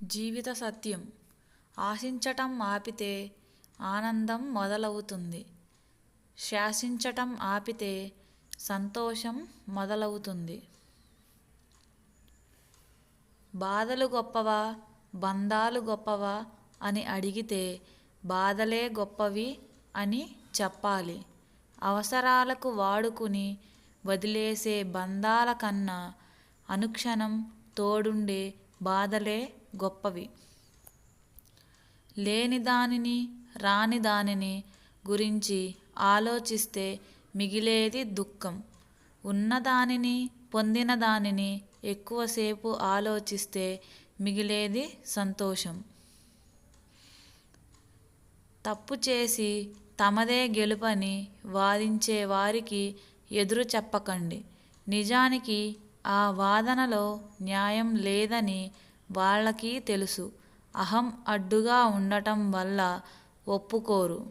జీవిత సత్యం. ఆశించటం ఆపితే ఆనందం మొదలవుతుంది. శాసించటం ఆపితే సంతోషం మొదలవుతుంది. బాధలు గొప్పవా, బంధాలు గొప్పవా అని అడిగితే బాధలే గొప్పవి అని చెప్పాలి. అవసరాలకు వాడుకుని వదిలేసే బంధాల కన్నా అనుక్షణం తోడుండే బాధలే గొప్పవి. లేని దానిని, రాని దానిని గురించి ఆలోచిస్తే మిగిలేది దుఃఖం. ఉన్నదానిని, పొందిన దానిని ఎక్కువసేపు ఆలోచిస్తే మిగిలేది సంతోషం. తప్పు చేసి తమదే గెలుపని వాదించే వారికి ఎదురు చెప్పకండి. నిజానికి ఆ వాదనలో న్యాయం లేదని వాళ్ళకి తెలుసు. అహం అడ్డుగా ఉండటం వల్ల ఒప్పుకోరు.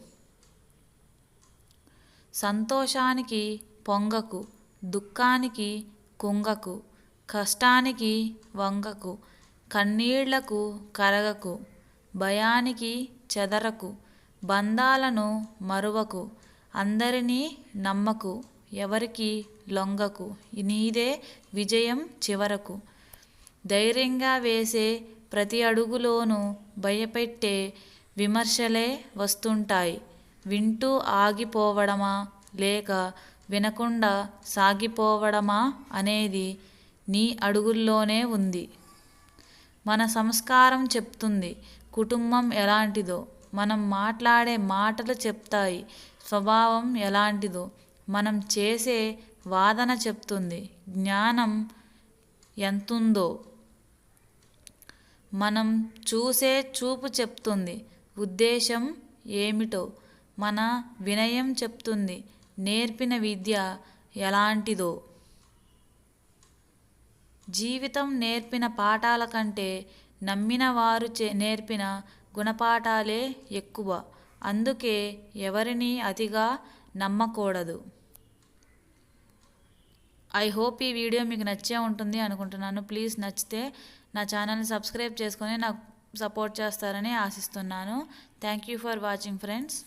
సంతోషానికి పొంగకు, దుఃఖానికి కుంగకు, కష్టానికి వంగకు, కన్నీళ్లకు కరగకు, భయానికి చెదరకు, బంధాలను మరువకు, అందరినీ నమ్మకు, ఎవరికి లొంగకు, నీదే విజయం చివరకు. ధైర్యంగా వేసే ప్రతి అడుగులోనూ భయపెట్టే విమర్శలే వస్తుంటాయి. వింటూ ఆగిపోవడమా లేక వినకుండా సాగిపోవడమా అనేది నీ అడుగుల్లోనే ఉంది. మన సంస్కారం చెప్తుంది కుటుంబం ఎలాంటిదో. మనం మాట్లాడే మాటలు చెప్తాయి స్వభావం ఎలాంటిదో. మనం చేసే వాదన చెప్తుంది జ్ఞానం ఎంతుందో. మనం చూసే చూపు చెప్తుంది ఉద్దేశం ఏమిటో. మన వినయం చెప్తుంది నేర్పిన విద్య ఎలాంటిదో. జీవితం నేర్పిన పాఠాల కంటే నమ్మిన వారు నేర్పిన గుణపాఠాలే ఎక్కువ. అందుకే ఎవరిని అతిగా నమ్మకూడదు. ఐ హోప్ ఈ వీడియో మీకు నచ్చే ఉంటుంది అనుకుంటున్నాను. ప్లీజ్ నచ్చితే నా ఛానల్ని సబ్స్క్రైబ్ చేసుకొని నాకు సపోర్ట్ చేస్తారని ఆశిస్తున్నాను. Thank you for watching friends.